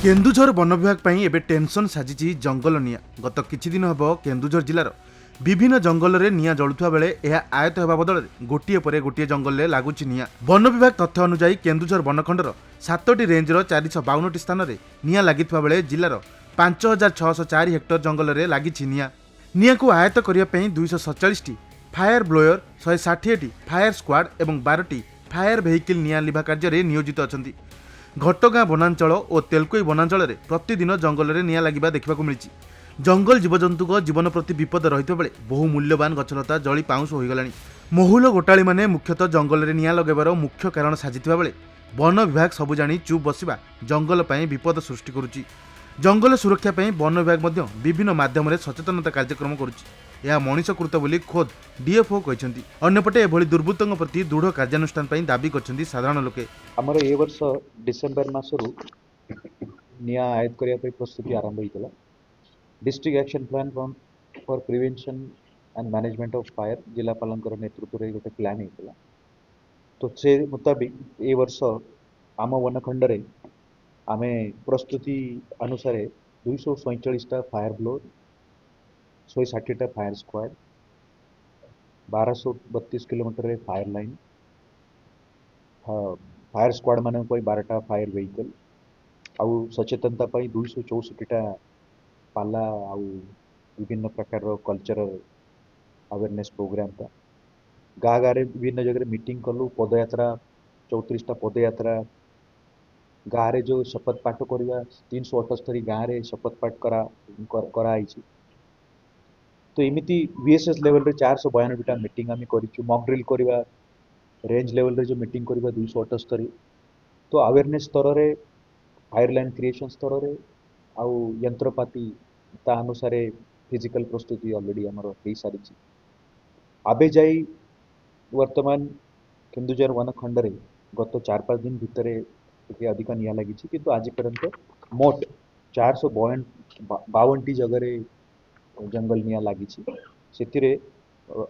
Keonjhar one विभाग पई एबे टेंशन साजिची जंगल निया। गत किछि दिन हबो केन्दुझर जिलार विभिन्न जंगल रे निया जळुथुवा बेले एहा आयत हेबा बदल गोटिए परे गोटिए जंगल रे लागुची निया। वन विभाग तथ्य अनुसार केन्दुझर वनखंडर 7टी रेंज रो 452टी स्थान रे निया लागिथुवा बेले जिलार 5604 हेक्टर जंगल रे लागिची निया। निया को आयत करिया पई 247टी फायर ब्लोयर, 160टी फायर स्क्वाड एवं 12टी फायर वेहिकल निया लिभा कार्य रे नियोजित अछंती। घटगाँ वनांचल और तेलकोई वनांचल में प्रतिदिन जंगल में निया लगिबा देखा मिली। जंगल जीवजंतु जीवन प्रति विपद रही बेले बहु मूल्यवान गछलता जली पाउंस हो गलानी। महुल गोटाली माने मुख्यतः जंगल में निया लगेबार मुख्य कारण साजिथिबा बेले वन विभाग सबु जानी चुप बसिबा जंगल पई विपद सृष्टि करुची। जंगल सुरक्षा पई वन विभाग मध्य विभिन्न माध्यम सचेतनता कार्यक्रम करुची। यह मनीषकृत बोली खोद डीएफओ कहते। अन्यपटे एभली दुर्बृत्तों प्रति दृढ़ कार्यानुष्ठान पई दाबी करछन्ती साधारण लोके। आमर ए वर्ष डिसेंबर मासरू निया आयत करिया पे प्रस्तुति आरंभ होइतला। District action plan for prevention and management of fire जिलापालंकर नेतृत्व रे गोटे प्लान होइतला। तो से मुताबिक ए वर्ष आम वनखंड रे आमे प्रस्तुति अनुसार 247टा फायर ब्लोर, 160टा फायर स्क्वाड, 1232 किलोमीटर रे फायर लाइन, फायर स्क्वाड मान 12टा फायर वेहिकल आउ सचेतनता 264टा पाला आउ विभिन्न प्रकार कल्चरल अवेयरनेस प्रोग्राम था। गाँ गाँव विभिन्न जगह मीटिंग कलु। पदयात्रा 34टा पदयात्रा गाँव रे जो शपथ पाठ करवा 378 गाँव रे शपथ पाठ कराई। तो एमती वीएसएस लेवल रे 492टा मीटिंग आम करिछु। मॉक ड्रिल करवा रेंज लेवल रे जो मीटिंग करवा 278। तो अवेयरनेस स्तर रे फायर लाइन क्रिएशन स्तर रे आउ यंत्रपाती ता अनुसार फिजिकल प्रस्तुति ऑलरेडी आमर हो सारी। आबे जाई वर्तमान केन्दुझर वनखंड रे गत 4-5 दिन भितर टिके अधिक निया लगी किंतु आज पर्यंत मोट 452टी जगह रे जंगल निया लगी। से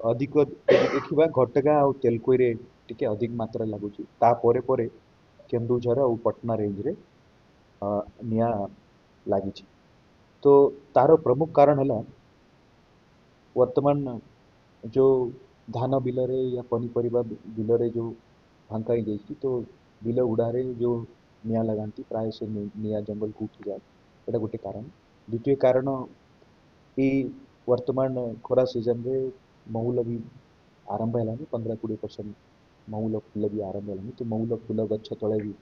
अधिक देखा घटगाँ आ तेलकोई रे टिके अधिक मात्रा लगुच। तापर परे केन्दुझर और पटना रेंज रे निया लगी। तो तार प्रमुख कारण है वर्तमान जो धान बिल रे या पनीपरिया बिल रे जो भांकाई जाइए तो बिल गुड़ारे जो निया लगाती प्राय से निया जंगल को उठी जाए। एटा गोटे कारण। द्वितीय कारण ये वर्तमान खरा सीजन रे महुल भी आरंभ है। 15-20% महुल फूल भी आरंभ है। तो महुल फूल गछ तले भी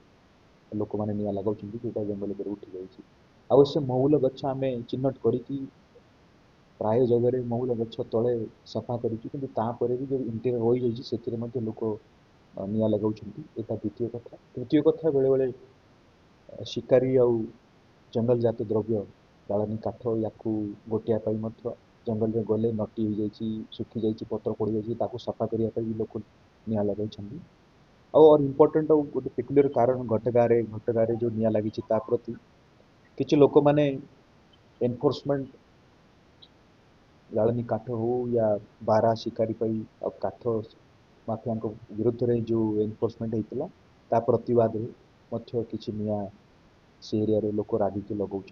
लोक मैंने निया लगाऊँ जोटा जंगल पर उठी जाइए। अवश्य महुल गछ आम चिन्हट करी प्राय जगह महुल गछ तले सफा कर भी जो इंटेरियर हो जाइए से लोक निया लगाऊँ। यहाँ द्वितीय कथा। तृतीय कथा बेले बेले शिकारी आउ जंगल जात द्रव्य जानी काठ या गोटिया जंगल में गले नटी हो जाइए, सुखी जाइए, पत्र पड़ जाइए, सफा करने भी लोक निया लगाई। और इम्पोर्टेंट गोटे पेक्युलर कारण घटगाँ जो निया लगी प्रति किसी लोक मैंने एनफोर्समेंट जानी काठ हो या बारा शिकारी काठ माफिया विरुद्ध रे जो एनफोर्समेंट होता प्रतिवाद किसी निया से एरिया रे लोक रागिक लगाऊँ।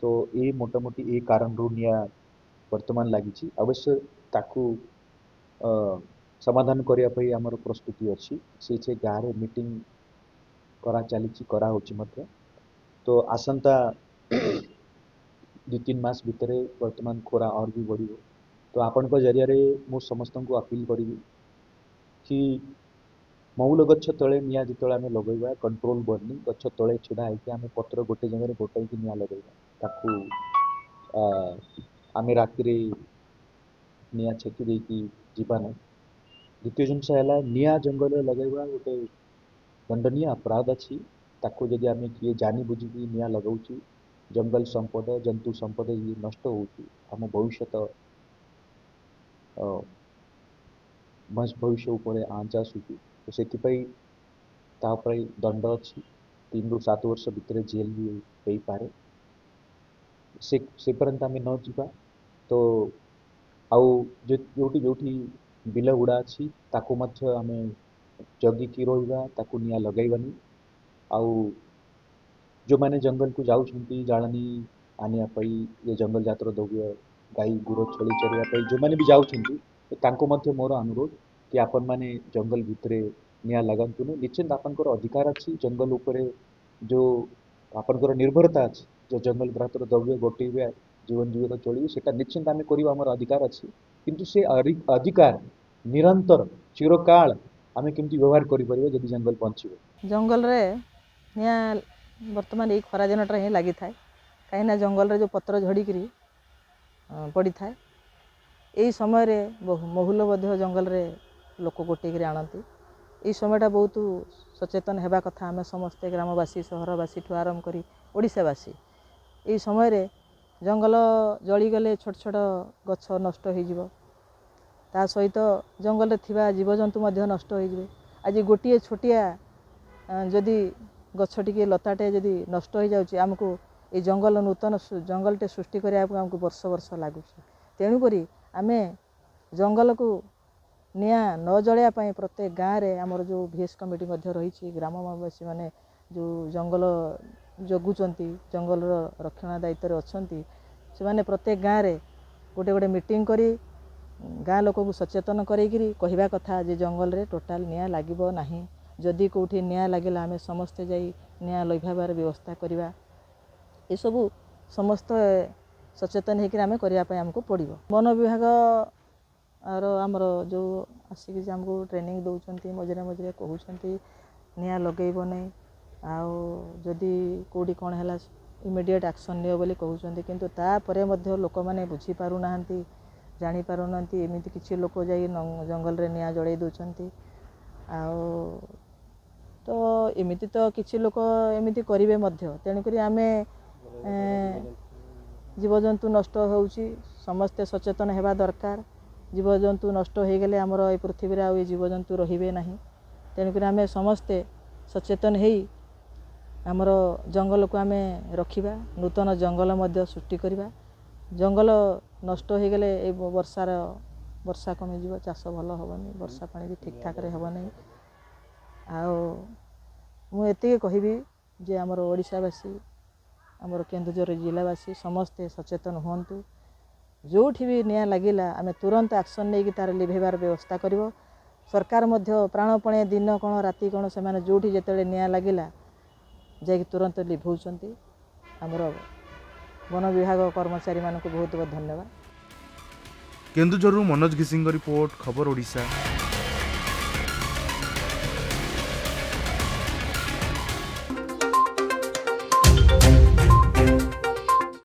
तो ये मोटामोटी ये कारण रू निया वर्तमान लगी। अवश्य ताकू समाधान करने आमर प्रस्तुति अच्छी से गाँव में मीटिंग करा चली करा होची। तो आसंता 2-3 मास भितर वर्तमान खोरा और भी बढ़। तो आपण जरिया मु समस्त को अपील करी कि महुल गछ तले निया जो आम लगेगा कंट्रोल बनी गछ तले छिड़ा होकर आम पत्र गोटे जगह गोटाई निया लगेगा आम राति निया छेकी देकी जीवा ना। द्वितीय जिनस है निया जंगल लगेगा गोटे दंडनीय अपराध अच्छी। ताको जदि आम किए जानी बुझी निया लगाऊँ जंगल संपद जंतु संपद ये नष्ट होम भविष्य भविष्य उपर आंच आसूँ। तो से दंड अच्छी 3-7 वर्ष भितर जेल भी हो पारे। से पर्यंत आम न जा। तो आउ जो बिल गुड़ा अच्छी ताकू आम जगिकी रहा निया लगेबानी। आउ जो मैंने जंगल को जाऊँच जाळनी आनिया पई ये जंगल जातर द्रव्य गाई गुर छेली चरिया पई जो मैंने भी जाऊँच तांको मध्य मोर अनुरोध कि आपण माने जंगल भितरे निया लगातुनी निश्चित आपनकर अधिकार अछि जंगल उपरे जो आपनकर निर्भरता अछि जो जंगल जातर द्रव्य गोटेबे जीवन जीवित चलिबे सेटा निश्चित आमे करिबा हमर अधिकार अछि किंतु से अधिकार निरंतर चिरकाल आमे केमती व्यवहार करि परिबे जदि जंगल बंचिबे जंगल रे निया वर्तमान ये खरा दिनटा ही लगी थाए कहीं जंगल रे जो पत्र झड़िकी पड़ी थाए यही समय रे महुल जंगल रे लोक गोटेक आणती यही समयटा बहुत सचेतन हेबा कथा आमे समस्ते ग्रामवासी सहरवासी ठू आरंभ करी ओडिशावासी यही समय रे जंगल जलीगले छोट छोट गछ नष्ट हो ता सहित जंगल रे थिबा जीवजंतु मध्य नष्ट हो आज गोटे छोटिया जदि गछ टिके लताटे जदि नष्ट हो जाउची आमको ये जंगल नूतन जंगलटे सृष्टि करिया आमको वर्ष वर्ष लागुची तेणुकरी आमे जंगल को निया न जलिया पाई प्रत्येक गाँव रे आमर जो VS कमिटी मध्य रही ग्रामवासी माने जो जंगल जगुचंती जंगल रक्षण दायित्व रे अछंती से माने प्रत्येक गाँव रे गोटे गोटे मीटिंग करी गाँ लोक को सचेतन करेकिरी कहवा कथा जे जंगल रे टोटाल निया लागिबो नाही जदि कोठी निया लागिला आमे समस्ते जाई निया लइभाबार व्यवस्था करिबा ए सबु समस्त सचेतन हेकि आमे करिया पय हमको पड़िबो वन विभाग आरो हमर जो आसिक हमको ट्रेनिंग दउचंती मझरे मझरे कहउचंती निया लगेइबो नै आउ जदि कोडी कोन हला इमीडिएट एक्शन लियो बोली कहउचंती किंतु ता परे मध्य लोक माने बुझी पारु नाहंती जानी पारु नाहंती एमिति किछि लोक जाई जंगल रे निया जळेइ दउचंती आउ तो एमिति तो किछि लोक एमिति करिवे मध्य तेणुकरी आमे जीवजंतु नष्ट होउची समस्ते सचेतन हेबा दरकार जीवजंतु नष्ट हो गले आमर ए पृथ्वी रे आ जीवजंतु रहिबे नाही तेणुकरी आमे समस्ते सचेतन हेई आमर जंगल को आमे रखिबा नूतन जंगल मध्य सृष्टि करिबा जंगल नष्ट हो गले ए वर्षा कमी जीव चाष भल हबनी वर्षा पानी भी ठीक ठाक रे हबनी आउ मु एतिके कहिबी जे आमर ओडिशावासी आमर केन्दुझर जिलावासी समस्ते सचेतन हुंतु जोठी भी निया लागिला आमे तुरंत एक्शन नहीं कि तार लिभेबार व्यवस्था करिवो सरकार मध्य प्राणपणे दिन कोन राति कोन से माने जोठी जेतेले निया लागिला जे तुरंत लिभौचंती आमर वन विभाग कर्मचारी मानक बहुत बहुत धन्यवाद। केन्दुझरु मनोज घिसिंग रिपोर्ट खबर ओडिशा।